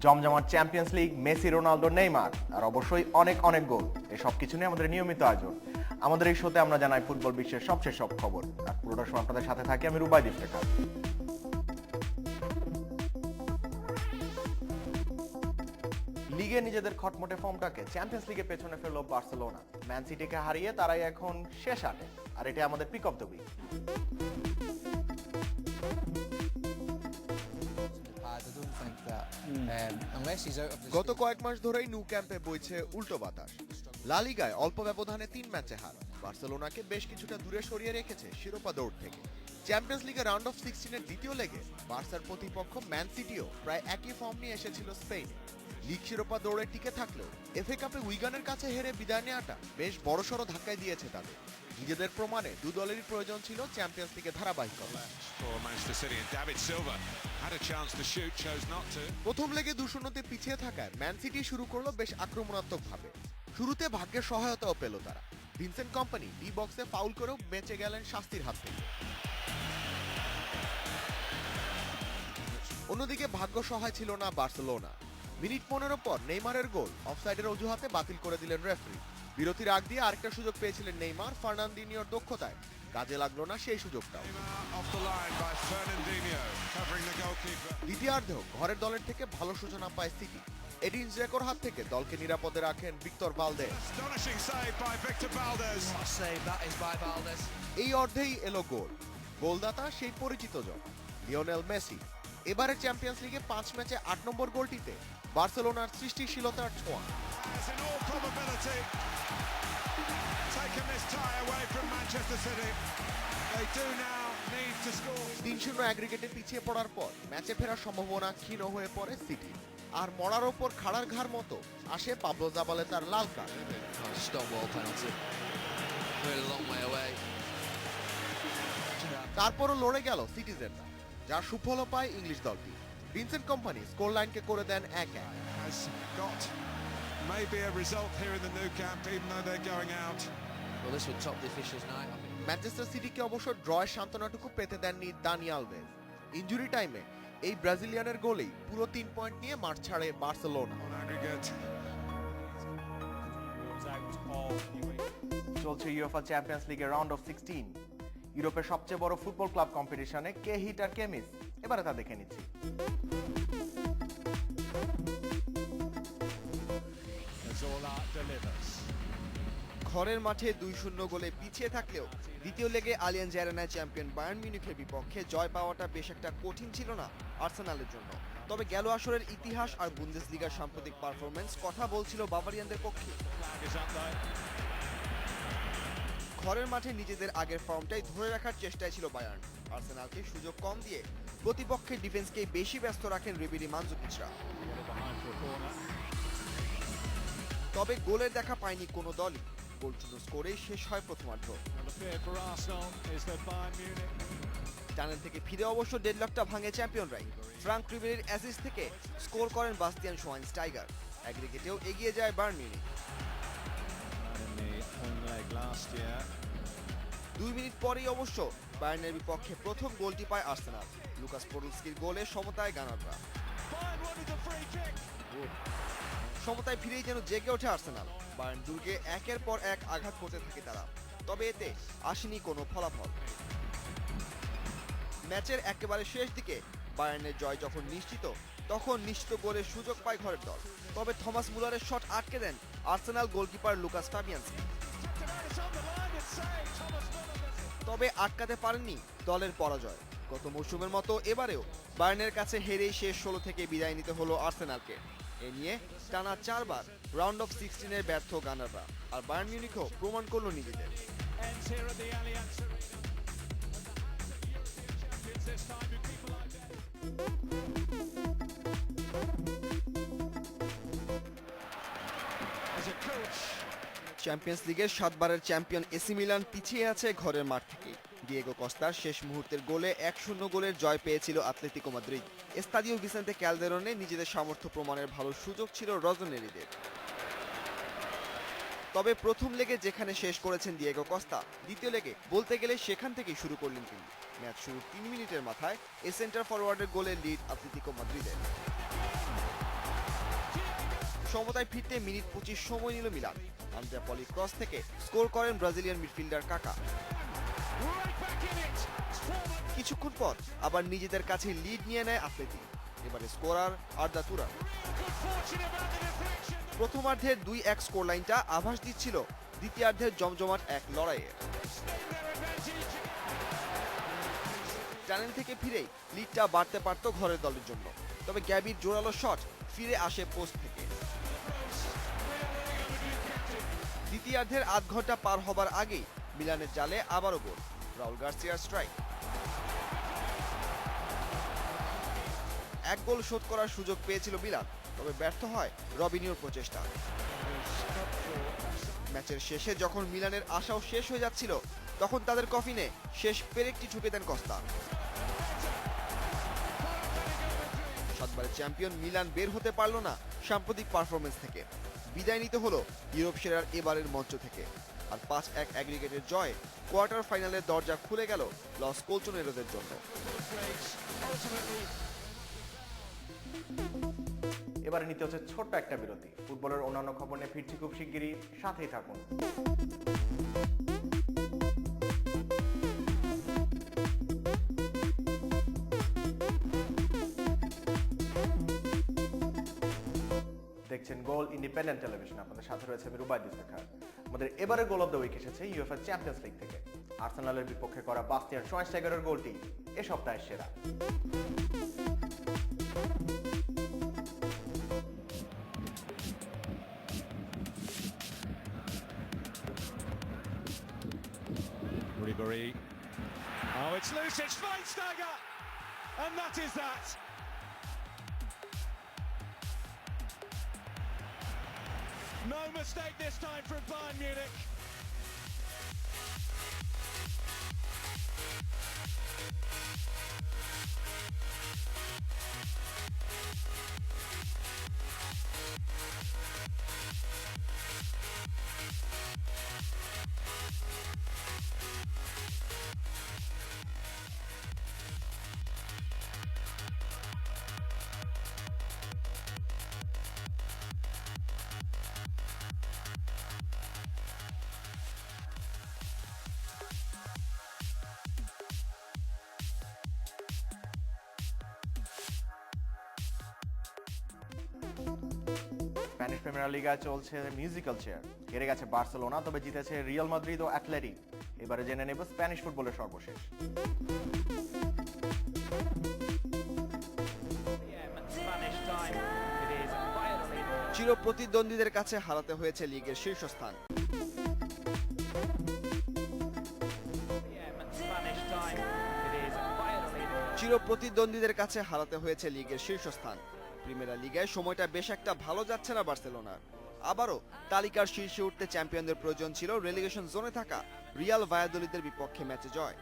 জমজমাট champions league, Messi, Ronaldo, Neymar আর অবশ্যই অনেক অনেক গোল, এসব কিছু নিয়ে আমাদের নিয়মিত আয়োজন। আমাদের এই শোতে আমরা জানাই ফুটবল বিশ্বের সবচেয়ে সব খবর, আর পুরোটা সময় আপনাদের সাথে থাকি আমি রুবাই ইফতেখার। লিগে নিজেদের খটমটে ফর্মটাকে চ্যাম্পিয়ন্স লিগের পেছনে ফেললো বার্সেলোনা। ম্যান সিটিকে হারিয়ে তারাই এখন শেষ আটে, আর এটা আমাদের পিক অফ দ্য উইক। গত কয়েক মাস ধরেই নু ক্যাম্পে বইছে উল্টো বাতাস। লা লিগায় অল্প ব্যবধানে 3 ম্যাচে হার বার্সেলোনাকে বেশ কিছুটা দূরে সরিয়ে রেখেছে শিরোপা দৌড় থেকে। চ্যাম্পিয়ন্স লিগের রাউন্ড অফ 16-এর দ্বিতীয় লেগে বার্সার প্রতিপক্ষ ম্যান সিটিও প্রায় একই ফর্ম নিয়ে এসেছিল স্পেনে। লিগ শিরোপা দৌড়ে টিকে থাকলেও এফএ কাপে উইগানের কাছে হেরে বিদায় নেওয়াটা বেশ বড়সড় ধাক্কায় দিয়েছে তাদের। নিজেদের প্রমাণে দু দলেরই প্রয়োজন ছিল চ্যাম্পিয়ন্স লিগে ধারাবাহিকতা। প্রথম লেগে 2-0-তে পিছিয়ে থাকায় ম্যান সিটি শুরু করলো বেশ আক্রমণাত্মকভাবে। শুরুতে ভাগ্যের সহায়তাও পেল তারা। ভিনসেন্ট কম্পানি ডি বক্সে ফাউল করেও বেঁচে গেলেন শাস্তির হাত থেকে। অন্যদিকে ভাগ্য সহায় ছিল না বার্সেলোনা। মিনিট 15 পর নেইমারের গোল অফসাইডের অজুহাতে বাতিল করে দিলেন রেফারি। বিরতির আগ দিয়ে আরেকটা সুযোগ পেয়েছিলেন নেইমার, ফার্নান্দিনিওর দক্ষতায় কাজে লাগলো না সেই সুযোগটাও। দ্বিতীয়ার্ধেও ঘরের দলের থেকে ভালো সূচনা পায় সিটি। এডিন জেকোর হাত থেকে দলকে নিরাপদে রাখেন ভিক্তর ভালদেস। এই অর্ধেই এলো গোল। গোলদাতা সেই পরিচিত জন লিওনেল মেসি। এবারে চ্যাম্পিয়ন্স লিগে 5 ম্যাচে 8 নম্বর গোলটিতে বার্সেলোনার সৃষ্টিশীলতার ছোঁয়া। 3-0 অ্যাগ্রিগেটে পিছিয়ে পড়ার পর ম্যাচে ফেরার সম্ভাবনা ক্ষীণ হয়ে পড়ে সিটি। আর মরার ওপর খাড়ার ঘাড় মতো আসে পাবলো জাবালেতার লাল কার্ড। তারপরও লড়ে গেল সিটিজেনরা, যার সুফলও পায় ইংলিশ দলটি। ভিনসেন্ট কম্পানি স্কোর লাইনকে করে দেন 1-1। ম্যানচেস্টার সিটিকে অবশ্য ড্রয়ের সান্ত্বনাটুকু পেতে দেননি দানি আলভেজ। ইনজুরি টাইমে এই ব্রাজিলিয়ানের গোলেই পুরো 3 পয়েন্ট নিয়ে মাঠ ছাড়ে বার্সেলোনা। চলছে ইউএফা চ্যাম্পিয়ন্স লিগের রাউন্ড অফ 16। ইউরোপের সবচেয়ে বড় ফুটবল ক্লাব কম্পিটিশনে কে হিট আর কে মিস, এবারে তা দেখে নিচ্ছি। ঘরের মাঠে 2-0 গোলে পিছিয়ে থাকলেও দ্বিতীয় লেগে আলিয়াঞ্জ অ্যারেনায় চ্যাম্পিয়ন বায়ার্ন মিউনিখের বিপক্ষে জয় পাওয়াটা বেশ একটা কঠিন ছিল না আর্সেনালের জন্য। তবে গেল আসরের ইতিহাস আর বুন্দেসলিগার সাম্প্রতিক পারফরম্যান্স কথা বলছিল বাভারিয়ানদের পক্ষে। ঘরের মাঠে নিজেদের আগের ফর্মটাই ধরে রাখার চেষ্টায় ছিল বায়ার্ন। আর্সেনালকে সুযোগ কম দিয়ে প্রতিপক্ষের ডিফেন্সকেই বেশি ব্যস্ত রাখেন রিবেরি মানজুকিচরা। তবে গোলের দেখা পায়নি কোনো দলই। গোলশূন্য স্কোরেই শেষ হয় প্রথমার্ধ। টানেল থেকে ফিরে অবশ্য ডেডলকটা ভাঙে চ্যাম্পিয়নরাই। ফ্রাঙ্ক রিবেরির অ্যাসিস্ট থেকে স্কোর করেন বাস্তিয়ান শোয়াইনস্টাইগার। অ্যাগ্রিগেটেও এগিয়ে যায় বায়ার্ন মিউনিখ। 2 মিনিট পরেই অবশ্য বায়ার্নের বিপক্ষে প্রথম গোলটি পায় আর্সেনাল। লুকাস পোডলস্কির গোলে সমতায় গানাররা। সমতায় ফিরেই যেন জেগে ওঠে আর্সেনাল। বায়ার্ন দুর্গে একের পর এক আঘাত করতে থাকে তারা, তবে এতে আসেনি কোনো ফলাফল। ম্যাচের একেবারে শেষ দিকে বায়ার্নের জয় যখন নিশ্চিত, তখন নিশ্চিত গোলের সুযোগ পায় ঘরের দল। তবে থমাস মুলারের শট আটকে দেন আর্সেনাল গোলকিপার লুকাস ফাবিয়ানস্কি। তবে আটকাতে পারেননি দলের পরাজয়। গত মৌসুমের মতো এবারেও বায়ার্নের কাছে হেরেই শেষ 16 থেকে বিদায় নিতে হলো আর্সেনালকে। এ নিয়ে টানা 4 বার রাউন্ড অফ 16-এর ব্যর্থ গানাররা, আর বায়ার্ন মিউনিখও প্রমাণ করলো নিজেদের। চ্যাম্পিয়ন্স লিগের 7 বারের চ্যাম্পিয়ন এসি মিলান পিছিয়ে আছে ঘরের মাঠ থেকে। ডিয়েগো কস্তার শেষ মুহূর্তের গোলে 1-0 গোলের জয় পেয়েছিল আতলেতিকো মাদ্রিদ। এস্তাদিও ভিসেন্তে ক্যালদেরনে নিজেদের সামর্থ্য প্রমাণের ভালো সুযোগ ছিল রজনেরিদের। তবে প্রথম লেগে যেখানে শেষ করেছেন ডিয়েগো কস্তা, দ্বিতীয় লেগে বলতে গেলে সেখান থেকেই শুরু করলেন তিনি। ম্যাচ শুরুর 3 মিনিটের মাথায় এ সেন্টার ফরওয়ার্ডের গোলে লিড আতলেতিকো মাদ্রিদের। সমতায় ফিরতে মিনিট 25 সময় নিল মিলান। আন্দ্রেয়া পলি ক্রস থেকে স্কোর করেন ব্রাজিলিয়ান মিডফিল্ডার কাকা। কিছুক্ষণ পর আবার নিজেদের কাছে লিড নিয়ে নেয় আতলেতিক। এবারে স্কোরার আরদা তুরান। প্রথমার্ধের 2-1 স্কোর লাইনটা আভাস দিচ্ছিল দ্বিতীয়ার্ধের জমজমাট এক লড়াইয়ের। টানেল থেকে ফিরেই লিডটা বাড়তে পারত ঘরের দলের জন্য, তবে গ্যাবির জোরালো শট ফিরে আসে পোস্ট থেকে। দ্বিতীয়ার্ধের আধ ঘন্টা পার হবার আগেই মিলানের জালে আবারও গোল, রাউল গার্সিয়ার স্ট্রাইক। এক গোল শোধ করার সুযোগ পেয়েছিল মিলান, তবে ব্যর্থ হয় রবিনিওর প্রচেষ্টা। ম্যাচের শেষে যখন মিলানের আশাও শেষ হয়ে যাচ্ছিল, তখন তাদের কফিনে শেষ পেরেকটি ঠুকে দেন কস্তা। 7 বারের চ্যাম্পিয়ন মিলান বের হতে পারল না সাম্প্রতিক পারফরমেন্স থেকে। বিদায় নিতে হলো ইউরোপ সেরার এবারের মঞ্চ থেকে। আর 5-1 অ্যাগ্রিগেটের জয়ে কোয়ার্টার ফাইনালের দরজা খুলে গেল লস কোলচোনেরোদের জন্য। এবারে নিতে হচ্ছে ছোট্ট একটা বিরতি। ফুটবলের অন্যান্য খবর নিয়ে ফিরছি খুব শিগগিরই, সাথেই থাকুন। দেখছেন গোল ইন্ডিপেন্ডেন্ট টেলিভিশন, আপনাদের সাথে রয়েছে আমি রুবাইদ ইফতেখার। আমাদের এবারে গোল অফ দ্য উইক এসেছে ইউএফএ চ্যাম্পিয়ন্স লিগ থেকে। আর্সেনালের বিপক্ষে করা বাস্তিয়ান শোয়াইনস্টাইগারের গোলটি এ সপ্তাহের সেরা। Ribery. Oh, it's loose. It's Schweinsteiger, and that is that. No mistake this time from Bayern Munich. Spanish premier Liga চলছে মিউজিক্যাল চেয়ার। হেরে গেছে বার্সেলোনা, তবে জিতেছে রিয়াল মাদ্রিদ ও অ্যাথলেটিক। এবারে জেনে নেব স্প্যানিশ ফুটবলের সর্বশেষ। চিরপ্রতিদ্বন্দ্বীদের কাছে হারাতে হয়েছে লিগের শীর্ষস্থান। চিরপ্রতিদ্বন্দ্বীদের কাছে হারাতে হয়েছে লিগের শীর্ষস্থান। প্রিমিয়ার লিগায় সময়টা বেশ একটা ভালো যাচ্ছে না বার্সেলোনার। আবারও তালিকার শীর্ষে উঠতে চ্যাম্পিয়নদের প্রয়োজন ছিল রেলিগেশন জোনে থাকা রিয়াল ভায়াদোলিদের বিপক্ষে ম্যাচে জয়।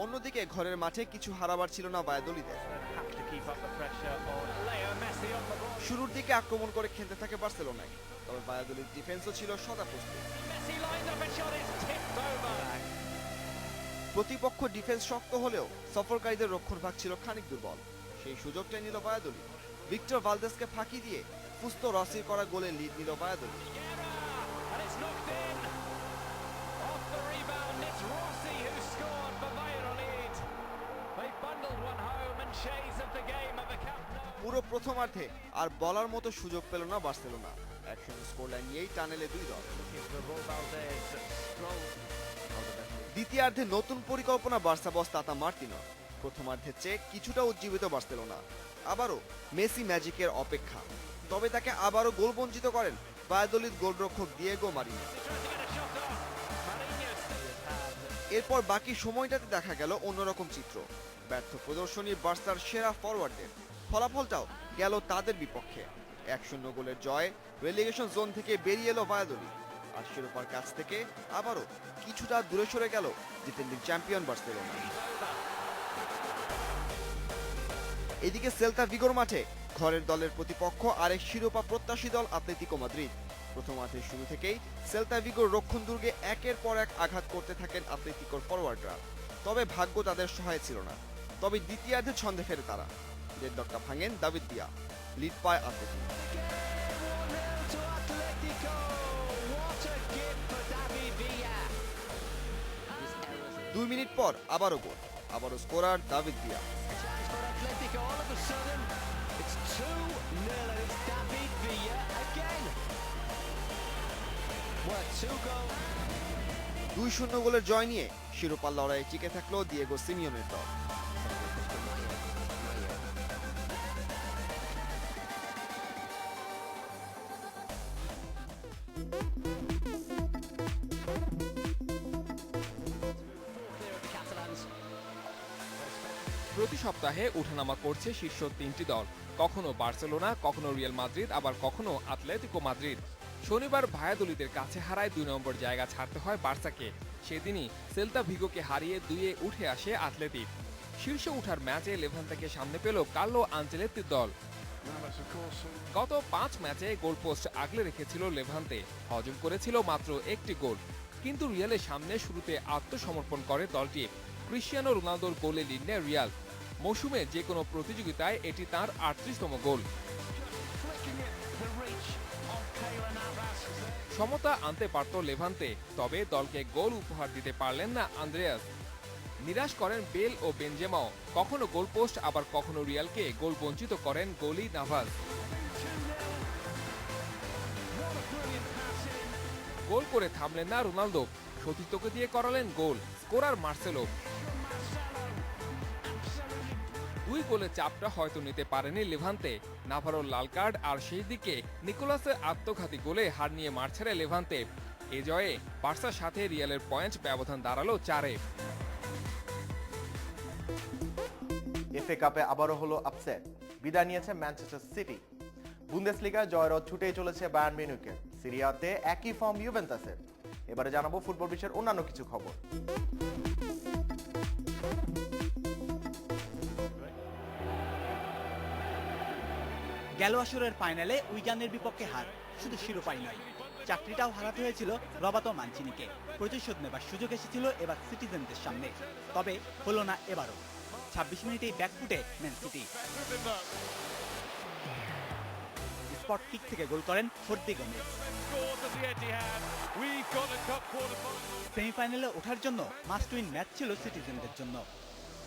অন্যদিকে ঘরের মাঠে কিছু হারাবার ছিল না ভায়াদোলিদের। শুরুর দিকে আক্রমণ করে খেলতে থাকে বার্সেলোনায়, তবে ভায়াদোলিদ ডিফেন্সও ছিল সদা প্রস্তুত। প্রতিপক্ষ ডিফেন্স শক্ত হলেও সফরকারীদের রক্ষণভাগ ছিল খানিক দুর্বল। সেই সুযোগটাই নিল ভায়াদোলিদ। ভিক্টর ভালদেসকে ফাঁকি দিয়ে ফুস্তো রসির করা গোলে লিড নিল ভায়াদোলিদ। পুরো প্রথমার্ধে আর বলার মতো সুযোগ পেল না বার্সেলোনা। একসঙ্গে স্কোর লাইন নিয়েই টানেলে দুই দল। দ্বিতীয়ার্ধে নতুন পরিকল্পনা বার্সা বস তাতা মার্তিনো। প্রথমার্ধের চেয়ে কিছুটা উজ্জীবিত বার্সেলোনা। আবারও মেসি ম্যাজিকের অপেক্ষা, তবে তাকে আবারও গোল বঞ্চিত করেন ভায়াদোলিদ গোলরক্ষক দিয়েগো মারিনো। এরপর বাকি সময়টাতে দেখা গেল অন্যরকম চিত্র। ব্যর্থ প্রদর্শনী বার্সার সেরা ফরওয়ার্ডদের, ফলাফলটাও গেল তাদের বিপক্ষে। 1-0 গোলের জয় রেলিগেশন জোন থেকে বেরিয়ে এলো ভায়াদোলিদ। আর শিরোপার কাছ থেকে আবারও কিছুটা দূরে সরে গেল ডিফেন্ডিং চ্যাম্পিয়ন বার্সেলোনা। এদিকে সেল্তা ভিগোর মাঠে ঘরের দলের প্রতিপক্ষ আরেক শিরোপা প্রত্যাশী দল আতলেতিকো মাদ্রিদ। প্রথমার্ধের শুরু থেকেই সেল্তা ভিগোর রক্ষণ দুর্গে একের পর এক আঘাত করতে থাকেন আতলেতিকোর ফরওয়ার্ডরা, তবে ভাগ্য তাদের সহায় ছিল না। তবে দ্বিতীয়ার্ধে ছন্দে ফেরে তারা। ডেডলকটা ভাঙেন দাভিদ দিয়া, লিড পায় আতলেতিকো। 2 মিনিট পর আবারও গোল, আবারও scorer David Villa. Atletico all of a sudden it's 2-0 and it's David Villa again. What, 2 goals? 2-0 গোলের জয় নিয়ে শিরোপার লড়াইয়ে টিকে থাকলো দিয়েগো সিমিওনের দল। প্রতি সপ্তাহে ওঠানামা করছে শীর্ষ 3টি দল, কখনো বার্সেলোনা, কখনো রিয়াল মাদ্রিদ, আবার কখনো আতলেতিকো মাদ্রিদ। শনিবার ভায়াদোলিদের কাছে হারায় 2 নম্বর জায়গা ছাড়তে হয় বার্সাকে। সেদিনই সেল্তা ভিগোকে হারিয়ে 2-এ উঠে আসে আতলেতিক। শীর্ষে ওঠার ম্যাচে লেভান্তেকে সামনে পেল কার্লো আনচেলত্তির দল। গত 5 ম্যাচে গোলপোস্ট আগলে রেখেছিল লেভান্তে, হজম করেছিল মাত্র 1টি গোল। কিন্তু রিয়ালের সামনে শুরুতে আত্মসমর্পণ করে দলটি। ক্রিশ্চিয়ানো রোনালদোর গোলে লিড নেয় রিয়াল। মৌসুমে যে কোনো প্রতিযোগিতায় এটি তার 38তম গোল। সমতা আনতে পারত লেভান্তে, তবে দলকে গোল উপহার দিতে পারলেন না আন্দ্রেয়াস। নিরাশ করেন বেল ও বেনজেমাও, কখনো গোলপোস্ট আবার কখনো রিয়ালকে গোল বঞ্চিত করেন গোলি নাভাস। গোল করে থামলেন না রোনালদো, সতীর্থকে দিয়ে করালেন গোল, স্কোরার মার্সেলো। 2 গোলের চাপটা হয়তো নিতে পারেনি লেভান্তে। নাভারোর লাল কার্ড আর সেই দিকে নিকোলাসের আত্মঘাতী গোলে হার নিয়ে মাঠ ছেড়ে লেভান্তে। এ জয়ে বার্সার সাথে রিয়ালের পয়েন্ট ব্যবধান দাঁড়ালো 4-এ। এফএ কাপে আবারও হলো আপসেট, বিদায় নিয়েছে ম্যানচেস্টার সিটি। বুন্দেসলিগায় জয়রথ ছুটেই চলেছে বায়ার্ন মিউনিখের, সিরিয়াতে একই ফর্ম ইউভেন্টাসের। এবারে জানাবো ফুটবল বিশ্বের অন্যান্য কিছু খবর। গেল আসরের ফাইনালে উইগানের বিপক্ষে হার শুধু শিরোপাই নয়, চাকরিটাও হারাতে হয়েছিল রবার্তো মানচিনিকে। প্রতিশোধ নেবার সুযোগ এসেছিল এবার সিটিজেনদের সামনে, তবে হলো না এবারও। 26 মিনিটেই ব্যাকফুটে ম্যান সিটি। স্পট কিক থেকে গোল করেন ফোর্দি গোমেজ। সেমিফাইনালে ওঠার জন্য মাস্ট উইন ম্যাচ ছিল সিটিজেনদের জন্য।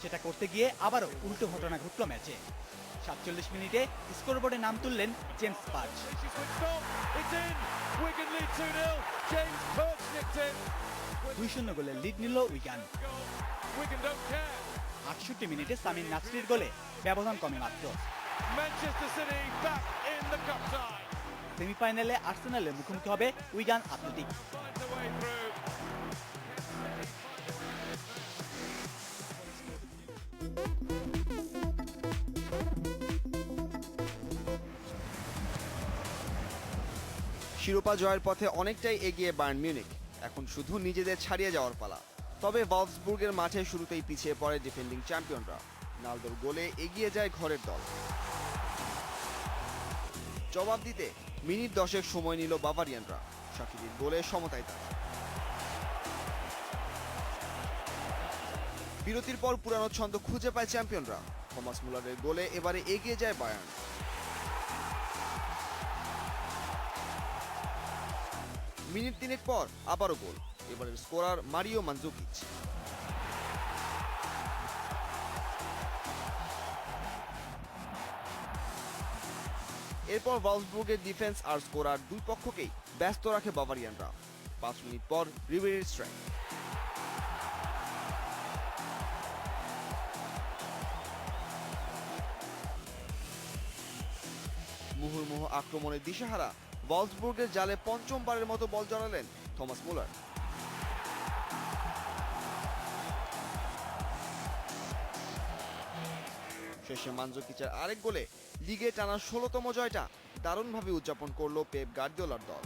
সেটা করতে গিয়ে আবারও উল্টো ঘটনা ঘটল ম্যাচে। 47 মিনিটে স্কোরবোর্ডে নাম তুললেন জেমস পার্চ। 2-0 গোলের লিড নিল উইগান। 68 মিনিটে সামির নাসরির গোলে ব্যবধান কমে মাত্র। সেমিফাইনালে আর্সেনালের মুখোমুখি হবে উইগান অ্যাথলেটিক। শিরোপা জয়ের পথে অনেকটাই এগিয়ে বায়ার্ন মিউনিখ, এখন শুধু নিজেদের ছাড়িয়ে যাওয়ার পালা। তবে ভলফসবুর্গের মাঠে শুরুতেই পিছিয়ে পড়ে ডিফেন্ডিং চ্যাম্পিয়নরা। রোনালদোর গোলে এগিয়ে যায় ঘরের দল। জবাব দিতে মিনিট 10 সময় নিল বাভারিয়ানরা, শাকিরির গোলে সমতায় তারা। বিরতির পর পুরানো ছন্দ খুঁজে পায় চ্যাম্পিয়নরা, থমাস মুলারের গোলে এবারে এগিয়ে যায় বায়ার্ন। মিনিট 3 পর আবারও গোল, এবারের স্কোরার মারিও মানজুকিচ। এরপর ভলফসবুর্গের ডিফেন্স আর স্কোরার 2 পক্ষকেই ব্যস্ত রাখে বাভারিয়ানরা। 5 মিনিট পর রিবেরির স্ট্রাইক। মুহুর্মুহু আক্রমণের দিশাহারা ভলফসবুর্গের জালে পঞ্চমবারের মতো বল জড়ালেন থমাস মুলার। শেষে মানজুকিচের আরেক গোলে লিগে টানা 16তম জয়টা দারুণভাবে উদযাপন করল পেপ গার্দিওলার দল।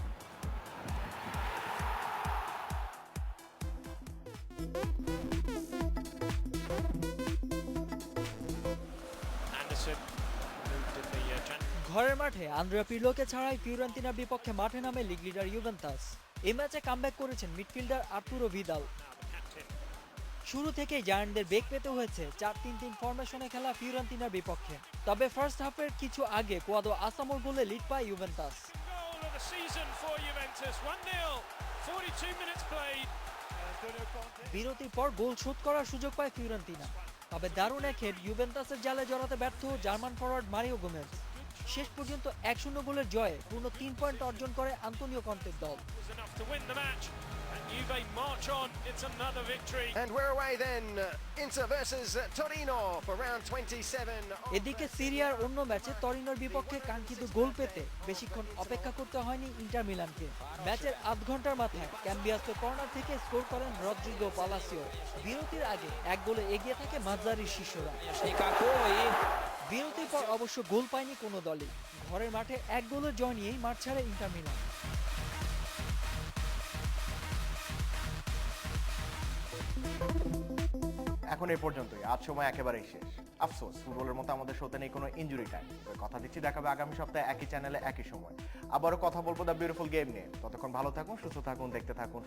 ঘরের মাঠে আন্দ্রেয়া পিরলোকে ছাড়াই ফিওরেন্তিনার বিপক্ষে মাঠে নামে লিগ লিডার ইউভেন্টাস। এই ম্যাচে কামব্যাক করেছেন মিডফিল্ডার আর্তুরো ভিদাল। শুরু থেকেই জায়ান্টদের বেগ পেতে হয়েছে 4-3-3 ফরমেশনে খেলা ফিওরেন্তিনার বিপক্ষে। তবে ফার্স্ট হাফের কিছু আগে কোয়াদো আসামোর গোলে লিড পায় ইউভেন্টাস। বিরতির পর গোল শোধ করার সুযোগ পায় ফিওরেন্তিনা, তবে দারুণ এক হেড ইউভেন্টাসের জালে জড়াতে ব্যর্থ জার্মান ফরওয়ার্ড মারিও গোমেজ। শেষ পর্যন্ত 1-0 গোলের জয়ে পূর্ণ 3 পয়েন্ট অর্জন করে আন্তোনিও কন্তের দল। And we're away then. Inter versus Torino for round 27. এদিকে সিরিয়ার অন্য ম্যাচে তরিনোর বিপক্ষে কাঙ্ক্ষিত গোল পেতে বেশিক্ষণ অপেক্ষা করতে হয়নি ইন্টার মিলানকে। ম্যাচের আধ ঘন্টার মাথায় ক্যাম্বিয়াসো কর্নার থেকে স্কোর করেন রদ্রিগো পালাসিও। বিরতির আগে এক গোলে এগিয়ে থাকে মাঝারির শিষ্যরা। বিরতির পর অবশ্য গোল পায়নি কোনো দলই। ঘরের মাঠে এক গোলের জয় নিয়েই মাঠ ছাড়ে ইন্টার মিলান। এখন এই পর্যন্তই, আজ সময় একেবারেই শেষ। আফসোস, ফুটবলের মতো আমাদের শোতে নেই কোনো ইনজুরি টাইম। কথা দিচ্ছি দেখাবে আগামী সপ্তাহে একই চ্যানেলে একই সময়। আবারও কথা বলবো দ্য বিউটিফুল গেম নিয়ে। ততক্ষণ ভালো থাকুন, সুস্থ থাকুন, দেখতে থাকুন।